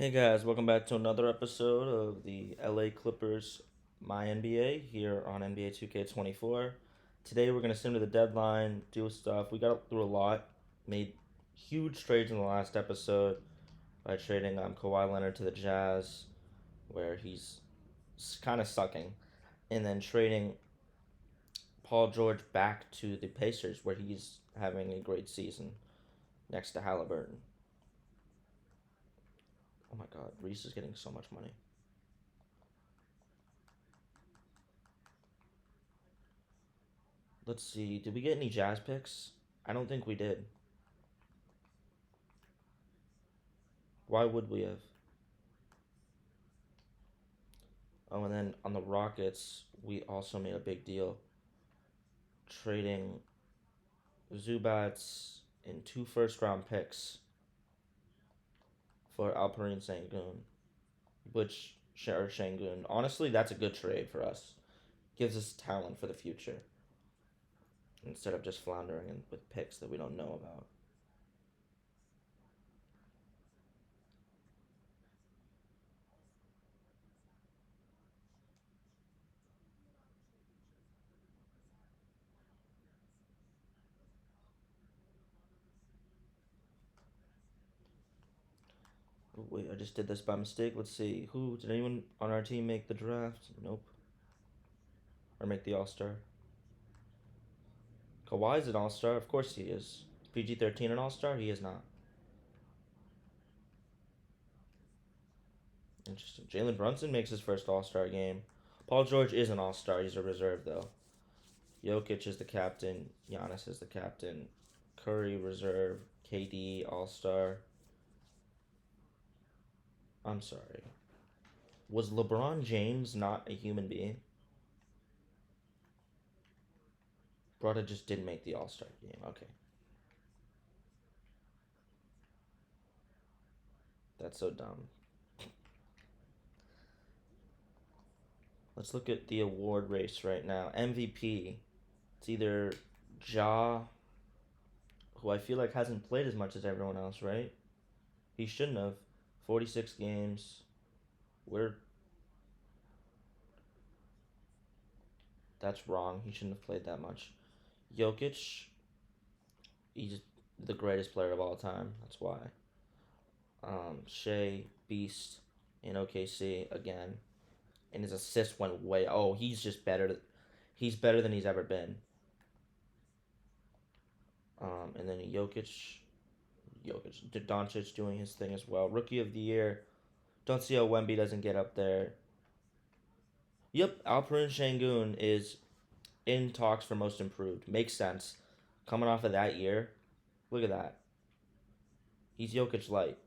Hey guys, welcome back to another episode of the LA Clippers My NBA here on NBA 2K24. Today we're going to sim to the deadline, do stuff. We got through a lot, made huge trades in the last episode by trading Kawhi Leonard to the Jazz, where he's kind of sucking, and then trading Paul George back to the Pacers, where he's having a great season next to Halliburton. Oh my god, Reese is getting so much money. Let's see. Did we get any Jazz picks? I don't think we did. Why would we have? Oh, and then on the Rockets, we also made a big deal trading Zubats and two first round picks for Alperen Sengun, which or Shangun. Honestly, that's a good trade for us. Gives us talent for the future instead of just floundering with picks that we don't know about. Oh, wait, I just did this by mistake. Let's see. Who did anyone on our team make the draft? Nope. Or make the All Star? Kawhi's an All Star. Of course he is. PG 13 an All Star? He is not. Interesting. Jalen Brunson makes his first All Star game. Paul George is an All Star. He's a reserve though. Jokic is the captain. Giannis is the captain. Curry reserve. KD All Star. I'm sorry. Was LeBron James not a human being? Brother just didn't make the All Star game. Okay, that's so dumb. Let's look at the award race right now. MVP. It's either Ja, who I feel like hasn't played as much as everyone else, right? He shouldn't have. 46 games. We're That's wrong. He shouldn't have played that much. Jokic, he's the greatest player of all time. That's why. Shea, Beast in OKC again. And his assist went way. Oh, he's just better. He's better than he's ever been. And then Jokic, Doncic doing his thing as well. Rookie of the year. Don't see how Wemby doesn't get up there. Yep, Alperen Şengün is in talks for most improved. Makes sense. Coming off of that year, look at that. He's Jokic light.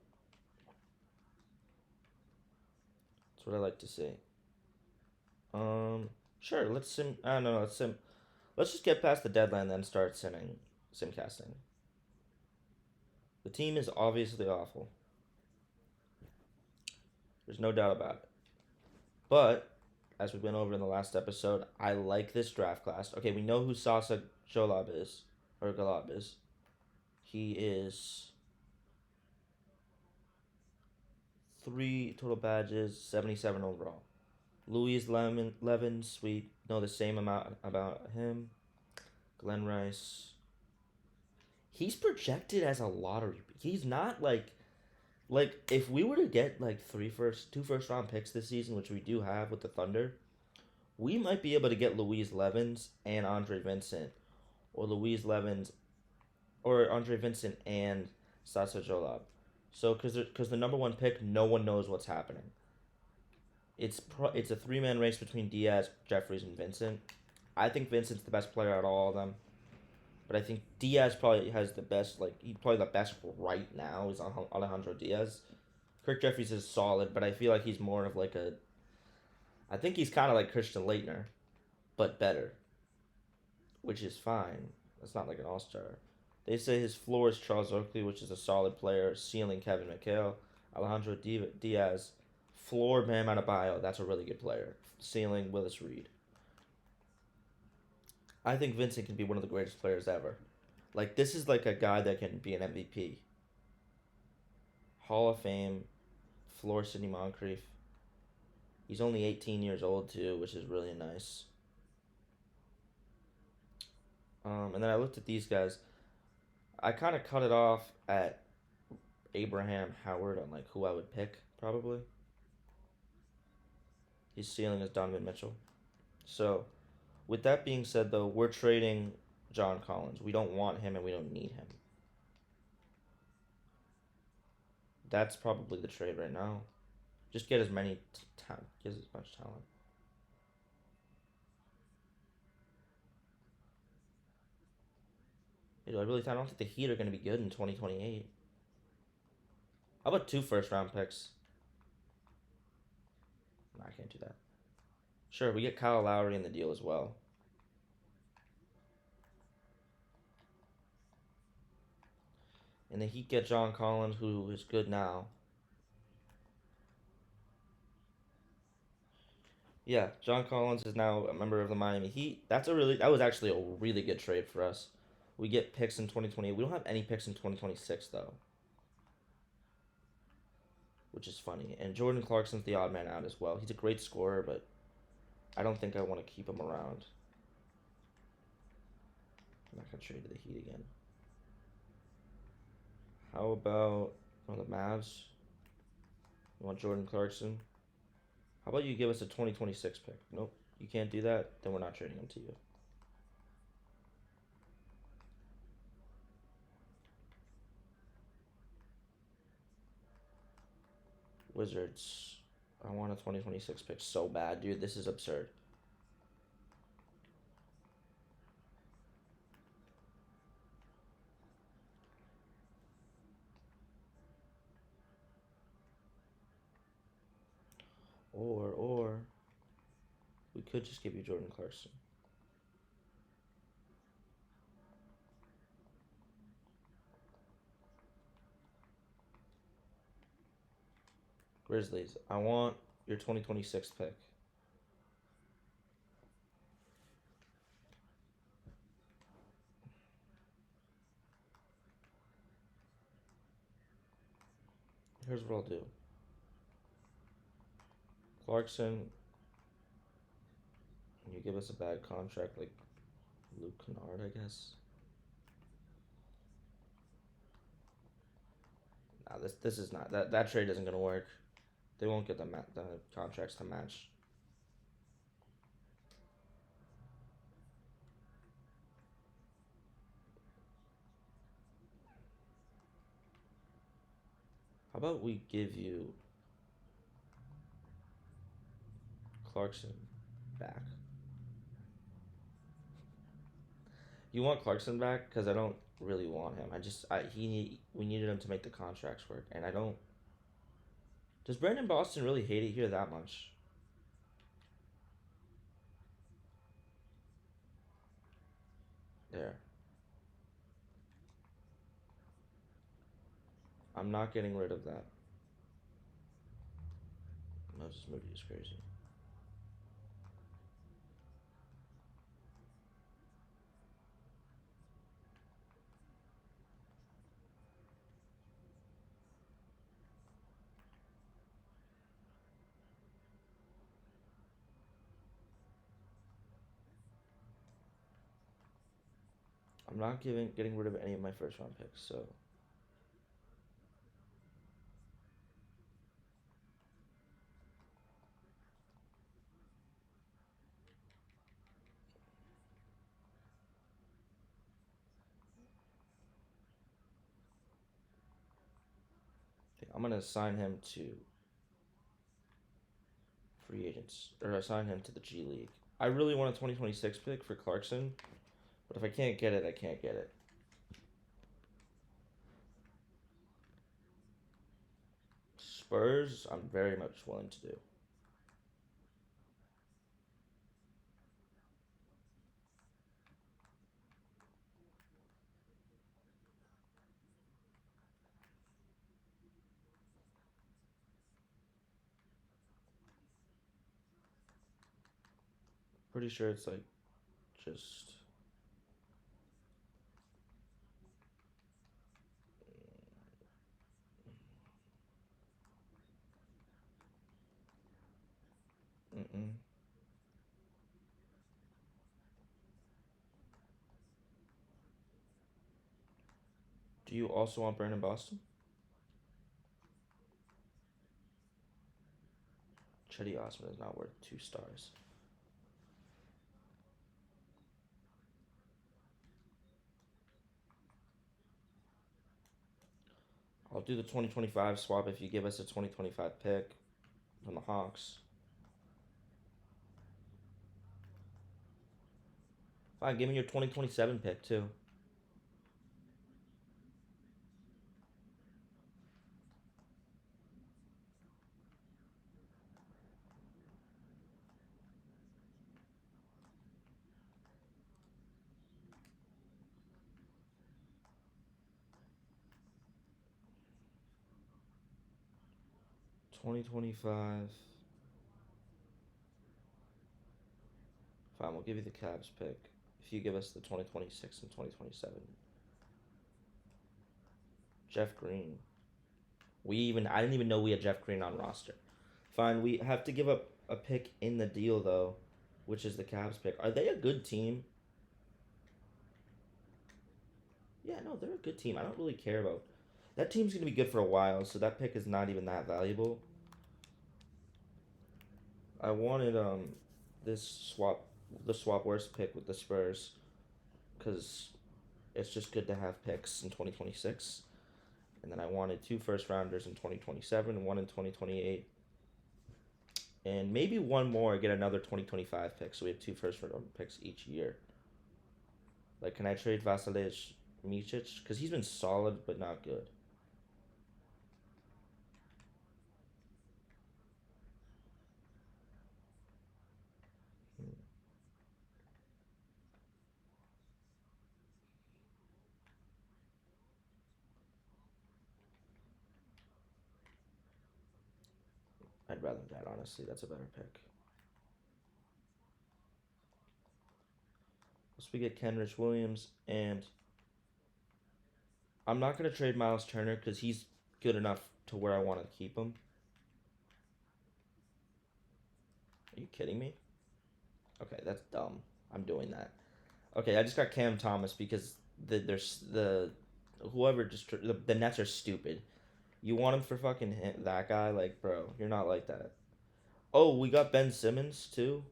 That's what I like to see. Sure. Let's sim. I don't know. Let's sim. Let's just get past the deadline, then start simcasting. The team is obviously awful. There's no doubt about it. But as we went over in the last episode, I like this draft class. Okay, we know who Sasa Jolab is, or Galab is. He is three total badges, 77 overall. Levin, we know the same amount about him. Glenn Rice. He's projected as a lottery. He's not like if we were to get like two first round picks this season, which we do have with the Thunder, we might be able to get Louise Levins and Andre Vincent, or Louise Levins, or Andre Vincent and Sasa Jolab. So because the number one pick, no one knows what's happening. It's a three man race between Diaz, Jeffries, and Vincent. I think Vincent's the best player out of all of them, but I think Diaz probably has the best. Like he probably the best right now is Alejandro Diaz. Kirk Jeffries is solid, but I feel like he's more of like a. I think he's kind of like Christian Leitner, but better, which is fine. That's not like an all star. They say his floor is Charles Oakley, which is a solid player. Ceiling Kevin McHale, Alejandro Diaz, floor Bam Adebayo. That's a really good player. Ceiling Willis Reed. I think Vincent can be one of the greatest players ever. Like this is like a guy that can be an MVP, Hall of Fame, Floor City Moncrief. He's only 18 years old too, which is really nice. And then I looked at these guys. I kind of cut it off at Abraham Howard on like who I would pick probably. His ceiling is Donovan Mitchell. So, with that being said, though, we're trading John Collins. We don't want him and we don't need him. That's probably the trade right now. Just get as many get as much talent. Dude, I don't think the Heat are going to be good in 2028. How about 2 first-round picks? No, I can't do that. Sure, we get Kyle Lowry in the deal as well. And the Heat get John Collins, who is good now. Yeah, John Collins is now a member of the Miami Heat. That was actually a really good trade for us. We get picks in 2028. We don't have any picks in 2026 though, which is funny. And Jordan Clarkson's the odd man out as well. He's a great scorer, but I don't think I want to keep him around. I'm not gonna trade to the Heat again. How about the Mavs? You want Jordan Clarkson? How about you give us a 2026 pick? Nope, you can't do that. Then we're not trading him to you. Wizards. I want a 2026 pick so bad, dude. This is absurd. Or we could just give you Jordan Clarkson. Grizzlies. I want your 2026 pick. Here's what I'll do. Clarkson, you give us a bad contract like Luke Kennard, I guess. Nah, this is not that trade isn't gonna work. They won't get the contracts to match. How about we give you Clarkson back? You want Clarkson back? Because I don't really want him. We needed him to make the contracts work, and I don't. Does Brandon Boston really hate it here that much? There. I'm not getting rid of that. Moses Moody is crazy. I'm not getting rid of any of my first round picks, so I'm gonna assign him to free agents or assign him to the G League. I really want a 2026 pick for Clarkson, but if I can't get it, I can't get it. Spurs, I'm very much willing to do. Pretty sure it's like just Mm. Do you also want Brandon Boston? Chetty Osman is not worth 2 stars. I'll do the 2025 swap if you give us a 2025 pick from the Hawks. Fine, give me your 2027 pick too. $20.25. Fine, we'll give you the Cavs pick if you give us the 2026 and 2027. Jeff Green. I didn't even know we had Jeff Green on roster. Fine, we have to give up a pick in the deal though, which is the Cavs pick. Are they a good team? Yeah, no, they're a good team. I don't really care about that team's gonna be good for a while, so that pick is not even that valuable. I wanted this swap, the swap worst pick with the Spurs, because it's just good to have picks in 2026. And then I wanted 2 first rounders in 2027, one in 2028, and maybe one more, get another 2025 pick. So we have 2 first round picks each year. Like, can I trade Vasilij Micic? Because he's been solid but not good. I'd rather that, honestly. That's a better pick. Once we get Kenrich Williams, and I'm not going to trade Miles Turner because he's good enough to where I want to keep him. Are you kidding me? Okay, that's dumb. I'm doing that. Okay, I just got Cam Thomas because there's the whoever just the Nets are stupid. You want him for fucking that guy? Like, bro, you're not like that. Oh, we got Ben Simmons too.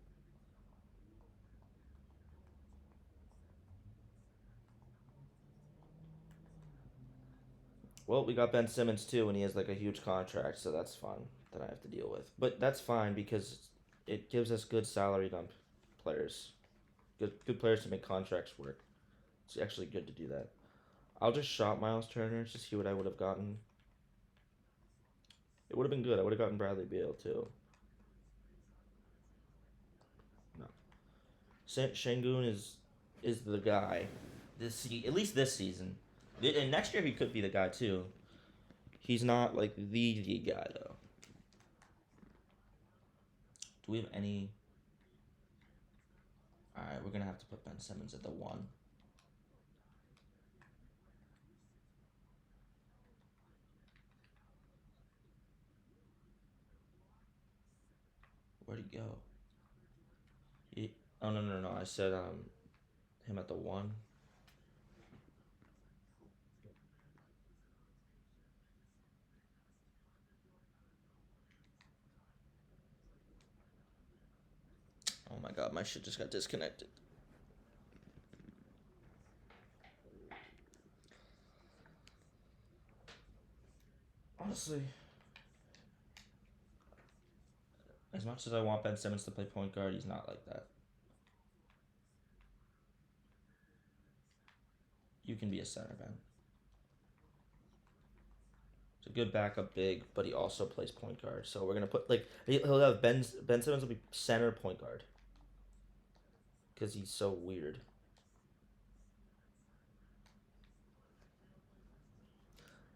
Well, we got Ben Simmons too, and he has like a huge contract, so that's fun that I have to deal with. But that's fine because it gives us good salary dump players, good players to make contracts work. It's actually good to do that. I'll just shop Miles Turner to see what I would have gotten. It would have been good. I would have gotten Bradley Beal too. No, Shangun is the guy. At least this season, and next year he could be the guy too. He's not like the guy though. Do we have any? All right, we're gonna have to put Ben Simmons at the 1. Where'd he go? Oh no. I said him at the 1. Oh my god, my shit just got disconnected. Honestly, as much as I want Ben Simmons to play point guard, he's not like that. You can be a center, Ben. He's a good backup big, but he also plays point guard. So we're gonna put like he'll have Ben Simmons will be center point guard because he's so weird.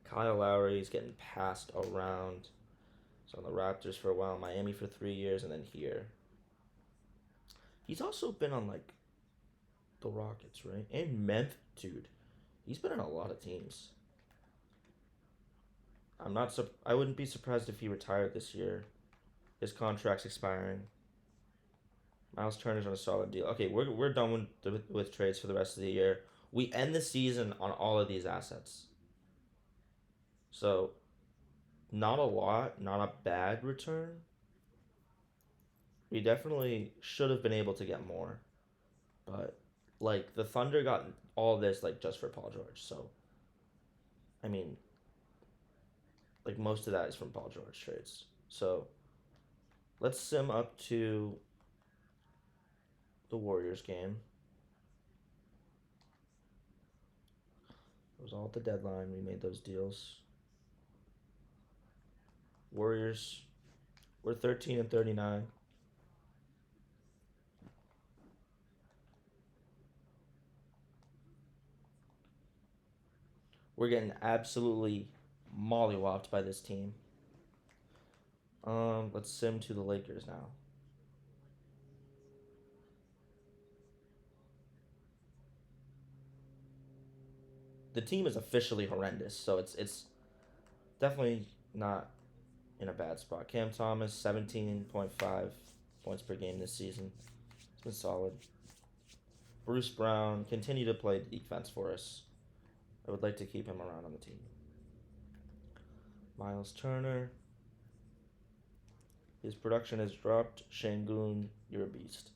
Kyle Lowry is getting passed around. So on the Raptors for a while, Miami for 3 years, and then here. He's also been on like the Rockets, right? And Memphis, dude. He's been on a lot of teams. I wouldn't be surprised if he retired this year. His contract's expiring. Miles Turner's on a solid deal. Okay, we're done with trades for the rest of the year. We end the season on all of these assets. So, not a lot, not a bad return. We definitely should have been able to get more. But like the Thunder got all this like just for Paul George. So, I mean, like most of that is from Paul George trades. So, let's sim up to the Warriors game. It was all at the deadline. We made those deals. Warriors were 13-39. We're getting absolutely mollywopped by this team. Let's sim to the Lakers now. The team is officially horrendous, so it's definitely not in a bad spot. Cam Thomas, 17.5 points per game this season. It's been solid. Bruce Brown, continue to play defense for us. I would like to keep him around on the team. Miles Turner. His production has dropped. Şengün, you're a beast.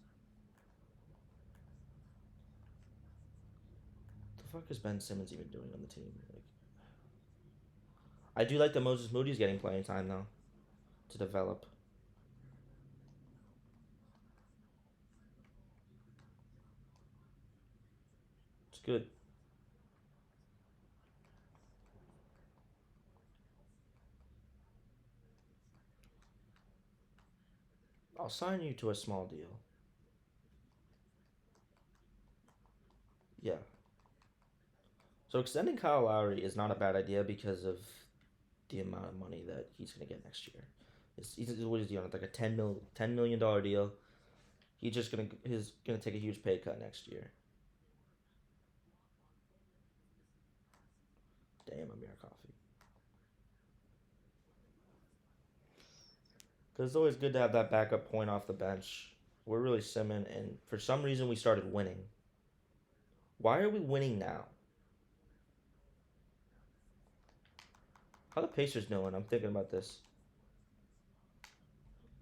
What the fuck is Ben Simmons even doing on the team? Like, I do like that Moses Moody's getting playing time though to develop. It's good. I'll sign you to a small deal. Yeah. So extending Kyle Lowry is not a bad idea because of the amount of money that he's gonna get next year. What is he on? Like a $10 million deal. He's gonna take a huge pay cut next year. Damn, Amir Coffee. Because it's always good to have that backup point off the bench. We're really simming, and for some reason we started winning. Why are we winning now? How the Pacers doing? I'm thinking about this.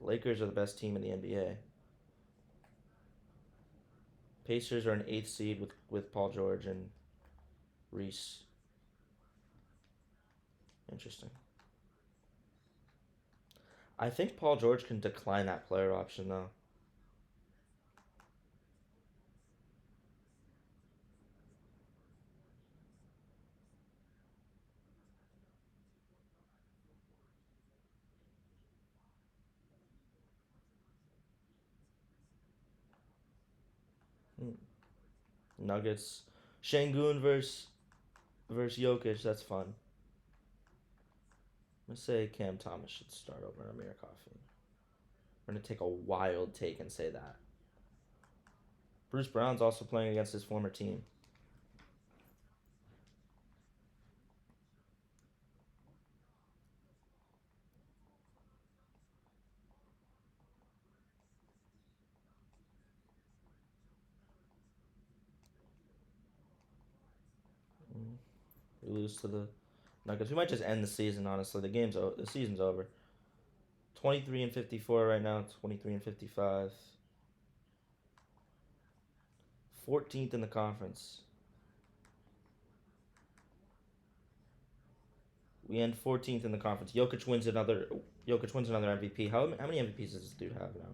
The Lakers are the best team in the NBA. Pacers are an eighth seed with Paul George and Reese. Interesting. I think Paul George can decline that player option though. Hmm. Nuggets. Şengün versus Jokic. That's fun. I'm gonna say Cam Thomas should start over Amir Coffee. We're gonna take a wild take and say that. Bruce Brown's also playing against his former team. We lose to the Nuggets. We might just end the season. Honestly, the season's over. 23-54 right now. 23-55. 14th in the conference. We end 14th in the conference. Jokic wins another MVP. How many MVPs does this dude have now?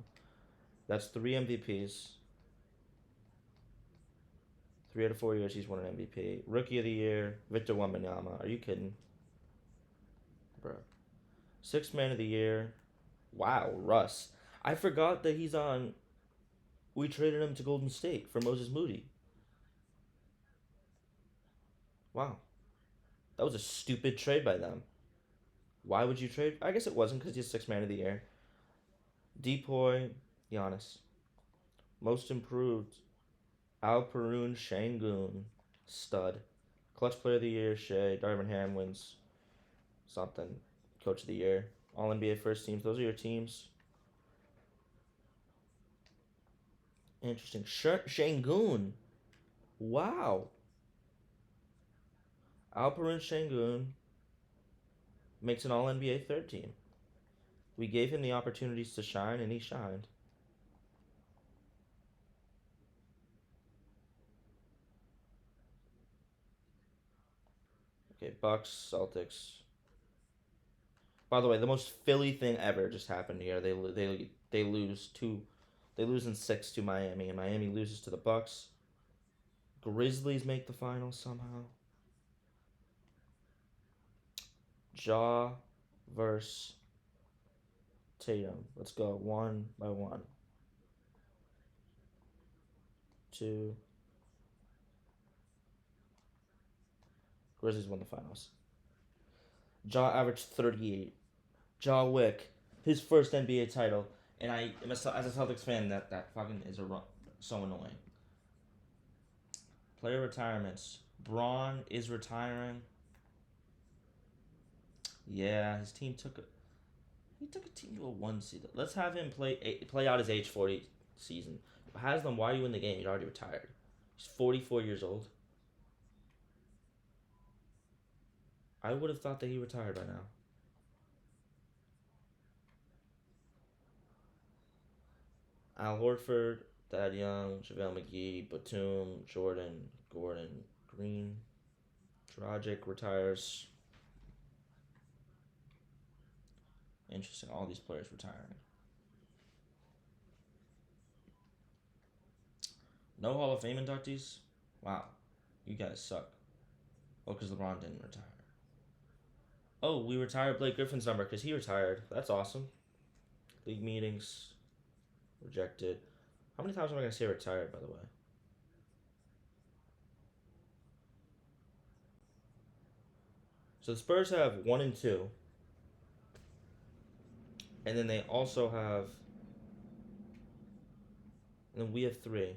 That's 3 MVPs. 3 out of 4 years he's won an MVP. Rookie of the Year, Victor Wembanyama. Are you kidding, bro? Sixth Man of the Year. Wow, Russ. I forgot that he's on. We traded him to Golden State for Moses Moody. Wow, that was a stupid trade by them. Why would you trade? I guess it wasn't because he's Sixth Man of the Year. Depoy, Giannis. Most improved, Alperun Şengün. Stud. Clutch Player of the Year, Shea. Darvin Ham wins something. Coach of the Year. All NBA first teams. Those are your teams. Interesting. Şengün. Wow. Alperen Şengün makes an All NBA third team. We gave him the opportunities to shine, and he shined. Okay, Bucks, Celtics. By the way, the most Philly thing ever just happened here. They lose two, they lose in six to Miami, and Miami loses to the Bucks. Grizzlies make the finals somehow. Ja versus Tatum. Let's go one by one. Two. Grizzlies won the finals. Ja averaged 38. Ja Wick, his first NBA title, and I am as a Celtics fan that fucking is so annoying. Player retirements. Braun is retiring. Yeah, his team took a team to a 1 seed. Let's have him play out his age 40 season. Haslam, why are you in the game? He's already retired. He's 44 years old. I would have thought that he retired by now. Al Horford, Thad Young, JaVale McGee, Batum, Jordan, Gordon, Green. Dragic retires. Interesting. All these players retiring. No Hall of Fame inductees? Wow. You guys suck. Oh, because LeBron didn't retire. Oh, we retired Blake Griffin's number because he retired. That's awesome. League meetings. Rejected. How many times am I going to say retired, by the way? So the Spurs have 1 and 2. And then they also have. And then we have 3.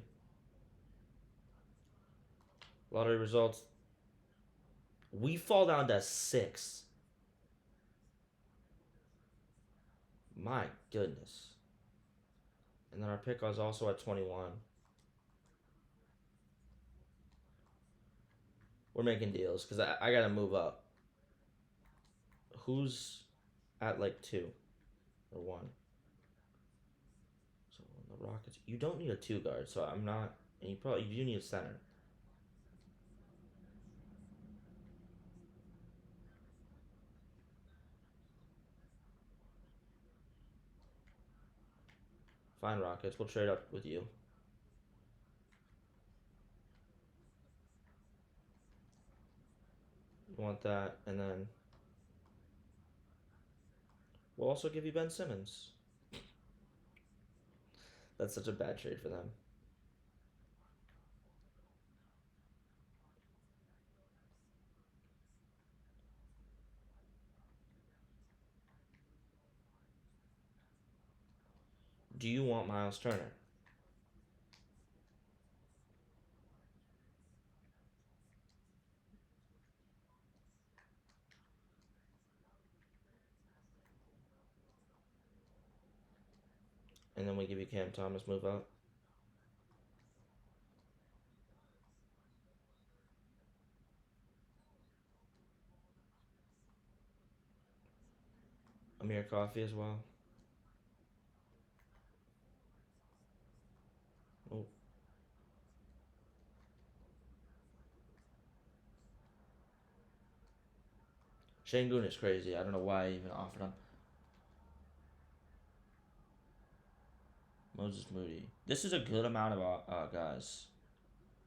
Lottery results. We fall down to 6. My goodness. And then our pick was also at 21. We're making deals because I got to move up. Who's at like 2 or 1? So the Rockets. You don't need a 2 guard, so I'm not. And you do need a center. Fine, Rockets. We'll trade up with you. You want that, and then we'll also give you Ben Simmons. That's such a bad trade for them. Do you want Miles Turner? And then we give you Cam Thomas, move up. Amir Coffee as well. Oh. Şengün is crazy. I don't know why I even offered him. Moses Moody. This is a good amount of guys.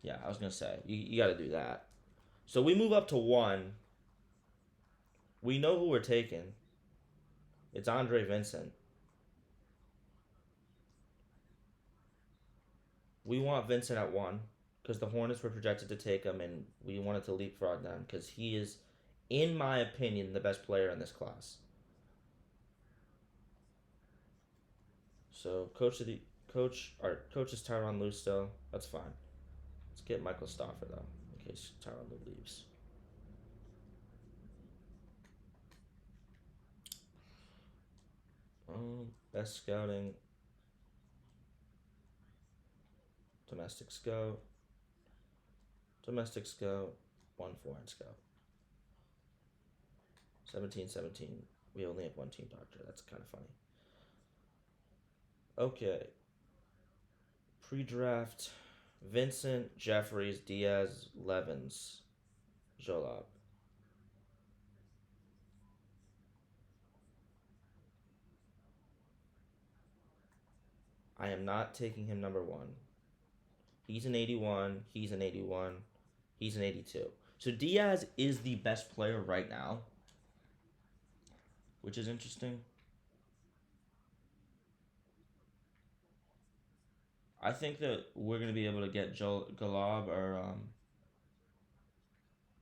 Yeah, I was going to say. You got to do that. So we move up to 1. We know who we're taking. It's Andre Vincent. We want Vincent at 1 because the Hornets were projected to take him, and we wanted to leapfrog them because he is, in my opinion, the best player in this class. So our coach is Tyronn Lue still. That's fine. Let's get Michael Stauffer though, in case Tyronn Lue leaves. Best scouting. Domestic scout. Domestic scout. 1 foreign scout. 17-17. We only have 1 team doctor. That's kind of funny. Okay. Pre-draft. Vincent, Jeffries, Diaz, Levens, Jolab. I am not taking him number 1. He's an 81. He's an 81. He's an 82. So Diaz is the best player right now, which is interesting. I think that we're going to be able to get Galab or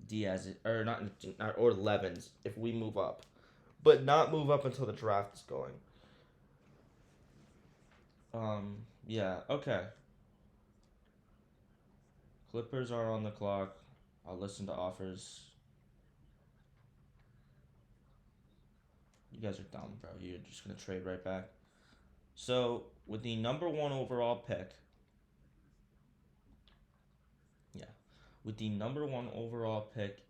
Diaz, or not, or Levens if we move up, but not move up until the draft is going. Yeah, okay. Clippers are on the clock. I'll listen to offers. You guys are dumb, bro. You're just gonna trade right back. So with the number 1 overall pick, yeah, with the number 1 overall pick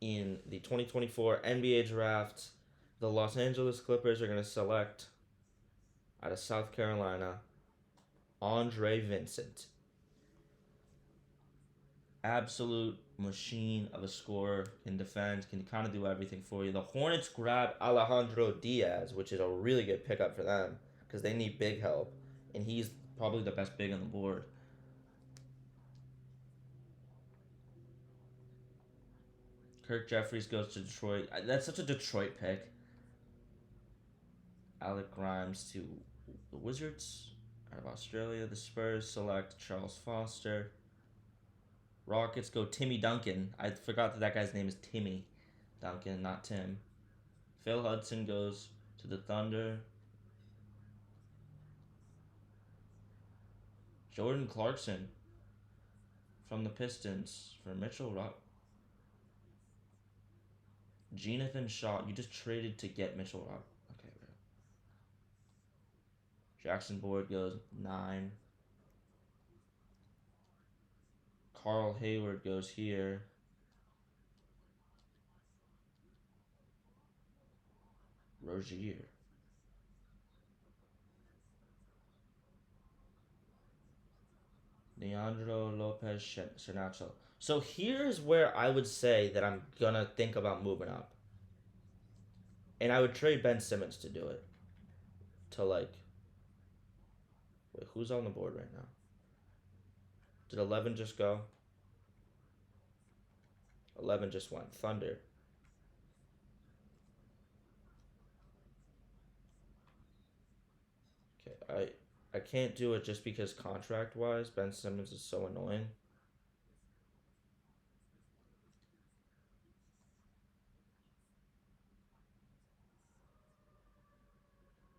in the 2024 NBA draft, the Los Angeles Clippers are gonna select out of South Carolina, Andre Vincent. Absolute machine of a scorer, can defend, can kind of do everything for you. The Hornets grab Alejandro Diaz, which is a really good pickup for them because they need big help, and he's probably the best big on the board. Kirk Jeffries goes to Detroit. That's such a Detroit pick. Alec Grimes to the Wizards out of Australia. The Spurs select Charles Foster. Rockets go Timmy Duncan. I forgot that guy's name is Timmy Duncan, not Tim. Phil Hudson goes to the Thunder. Jordan Clarkson from the Pistons for Mitchell Rock. Jonathan Shaw. You just traded to get Mitchell Rock. Okay, bro. Jackson Board goes 9. Carl Hayward goes here. Rozier. Leandro Lopez Cernacho. So here's where I would say that I'm gonna think about moving up. And I would trade Ben Simmons to do it. To like, wait, who's on the board right now? Did 11 just go? 11 just went. Thunder. Okay, I can't do it just because contract wise, Ben Simmons is so annoying.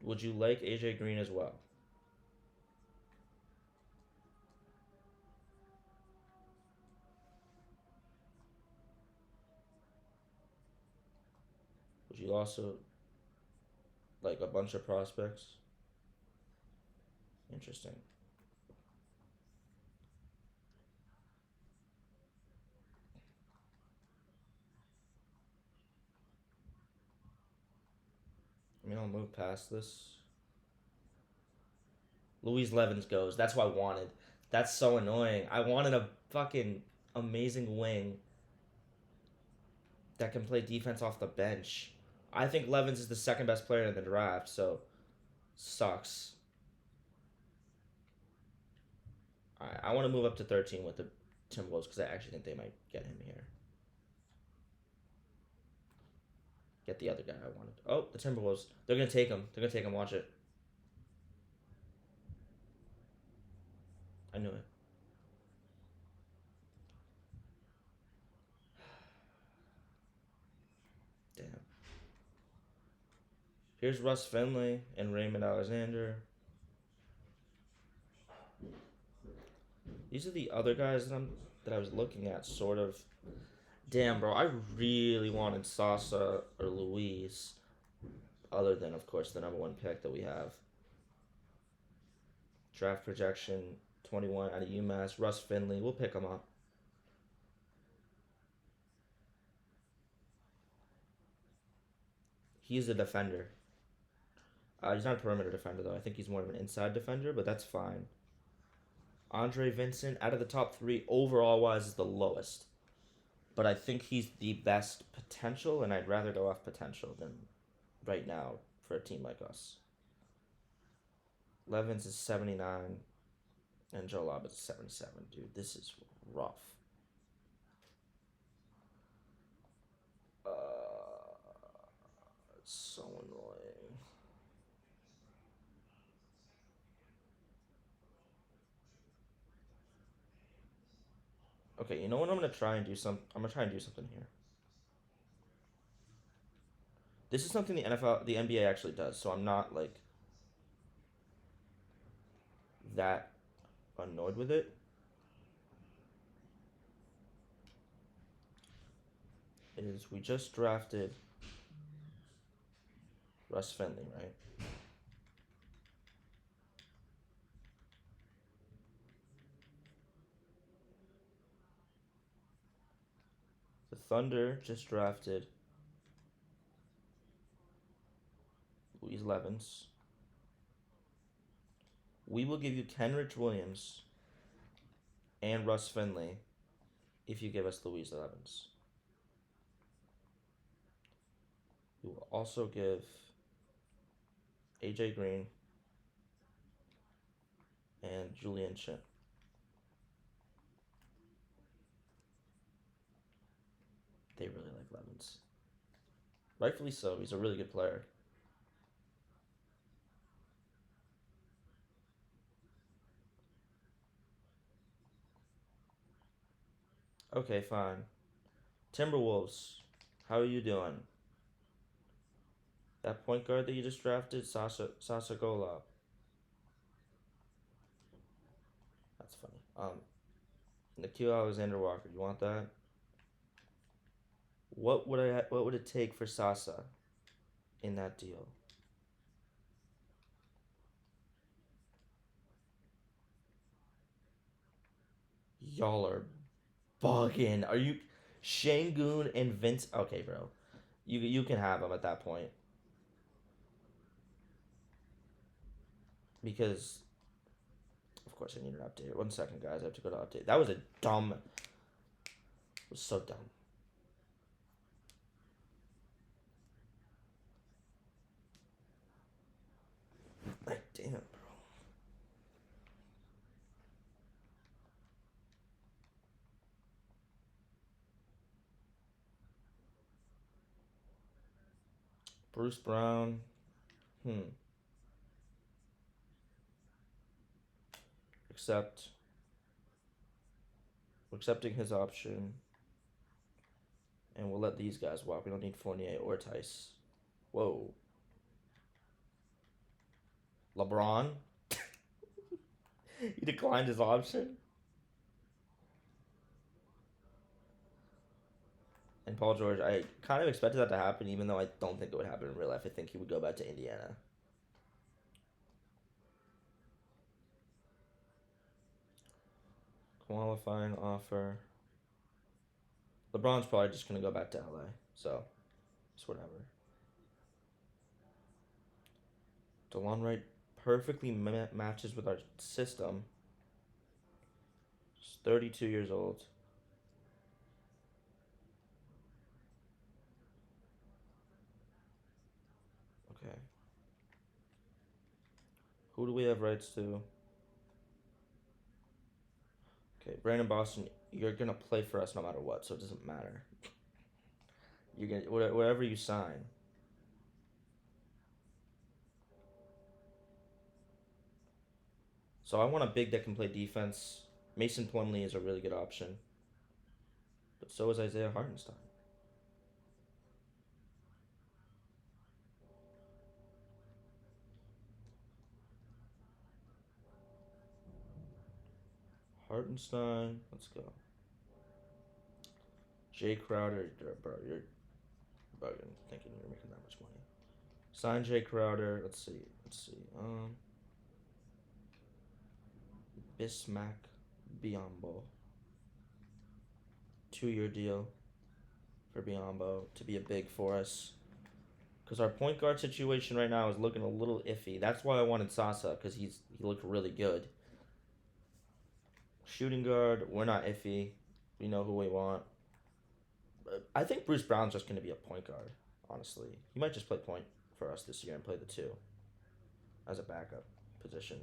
Would you like AJ Green as well? Would you also like a bunch of prospects? Interesting. I mean, I'll move past this. Louise Levens goes. That's what I wanted. That's so annoying. I wanted a fucking amazing wing that can play defense off the bench. I think Levens is the second best player in the draft, so sucks. I want to move up to 13 with the Timberwolves because I actually think they might get him here. Get the other guy I wanted. Oh, the Timberwolves. They're going to take him. They're going to take him. Watch it. I knew it. Damn. Here's Russ Finley and Raymond Alexander. These are the other guys that I was looking at, sort of. Damn, bro, I really wanted Sasa or Luis, other than, of course, the number 1 pick that we have. Draft projection 21 out of UMass. Russ Finley. We'll pick him up. He's a defender. He's not a perimeter defender, though. I think he's more of an inside defender, but that's fine. Andre Vincent, out of the top three, overall wise, is the lowest. But I think he's the best potential, and I'd rather go off potential than right now for a team like us. Levens is 79, and Joe Lob is 77. Dude, this is rough. It's so annoying. Okay, you know what? I'm gonna try and do something here. This is something the NBA actually does, so I'm not like that annoyed with it. Is we just drafted Russ Finley, right? The Thunder just drafted Louise Levens. We will give you Kenrich Williams and Russ Finley if you give us Louise Levens. We will also give AJ Green and Julian Chin. They really like Levens. Rightfully so. He's a really good player. Okay, fine. Timberwolves, how are you doing? That point guard that you just drafted, Sasa Golub. That's funny. Nikhil Alexander Walker. You want that? What would it take for Sasa in that deal? Y'all are bugging. Are you Shangoon and Vince? Okay, bro. You can have him at that point because of course I need an update. 1 second, guys. I have to go to update. That was a dumb. It was so dumb. Like, damn, bro. Bruce Brown. Accept. We're accepting his option. And we'll let these guys walk. We don't need Fournier or Tice. Whoa. LeBron? He declined his option? And Paul George, I kind of expected that to happen, even though I don't think it would happen in real life. I think he would go back to Indiana. Qualifying offer. LeBron's probably just going to go back to LA. So, it's whatever. DeLon Wright perfectly matches with our system. He's 32 years old. Okay. Who do we have rights to? Okay, Brandon Boston, you're gonna play for us no matter what, so it doesn't matter. You're gonna whatever you sign. So I want a big that can play defense. Mason Plumlee is a really good option, but so is Isaiah Hartenstein. Hartenstein, let's go. Jay Crowder, bro, you're bugging, thinking you're making that much money. Sign Jay Crowder. Let's see. Bismack Biombo. 2-year deal for Biombo to be a big for us. Because our point guard situation right now is looking a little iffy. That's why I wanted Sasa, because he looked really good. Shooting guard, we're not iffy. We know who we want. But I think Bruce Brown's just going to be a point guard, honestly. He might just play point for us this year and play the 2 as a backup position.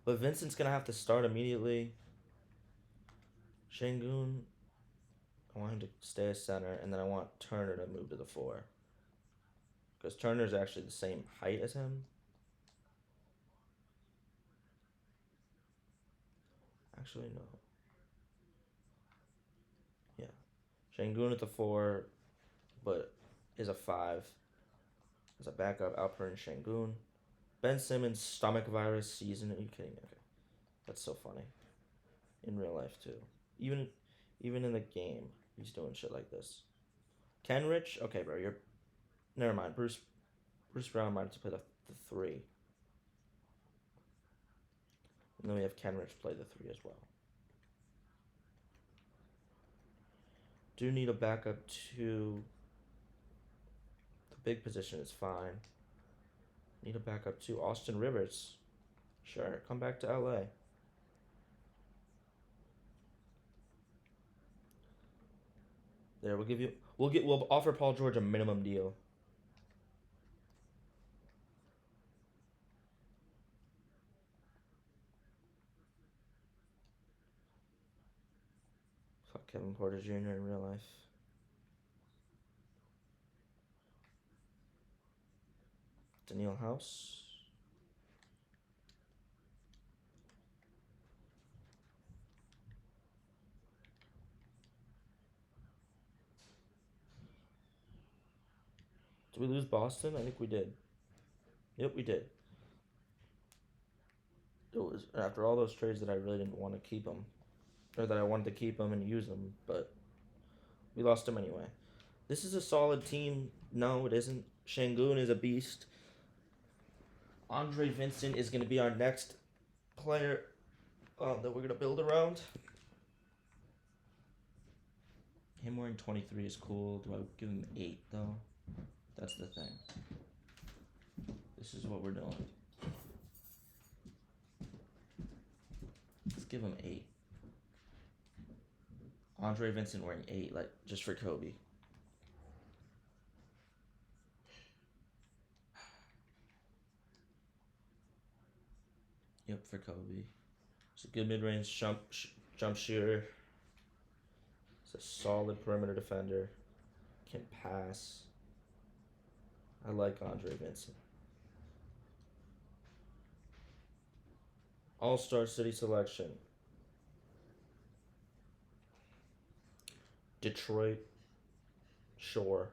But Vincent's going to have to start immediately. Şengün, I want him to stay as center, and then I want Turner to move to the 4. Because Turner's actually the same height as him. Actually, no. Yeah. Şengün at the 4, but is a 5. As a backup, Alperen Şengün. Ben Simmons, stomach virus season. Are you kidding me? Okay. That's so funny. In real life, too. Even in the game, he's doing shit like this. Kenrich? Okay, bro, you're... Never mind. Bruce Brown might have to play the 3. And then we have Kenrich play the 3 as well. Do need a backup too. The big position is fine. Need a backup too. Austin Rivers. Sure, come back to LA. There, we'll offer Paul George a minimum deal. Fuck Kevin Porter Jr. in real life. Daniel House. Did we lose Boston? I think we did. Yep, we did. It was after all those trades that I really didn't want to keep them. Or that I wanted to keep them and use them, but we lost them anyway. This is a solid team. No, it isn't. Şengün is a beast. Andre Vincent is going to be our next player that we're going to build around. Him wearing 23 is cool. Do I give him 8, though? That's the thing. This is what we're doing. Let's give him 8. Andre Vincent wearing 8, like, just for Kobe. Yep, for Kobe. It's a good mid-range jump shooter. It's a solid perimeter defender. Can pass. I like Andre Vincent. All-Star City selection. Detroit. Sure.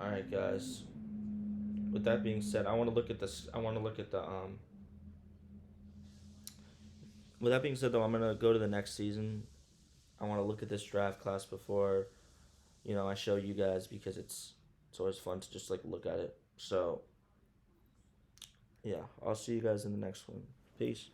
Alright, guys. With that being said, I want to look at this. With that being said, though, I'm gonna go to the next season. I want to look at this draft class before, I show you guys, because it's always fun to just like look at it. So, yeah, I'll see you guys in the next one. Peace.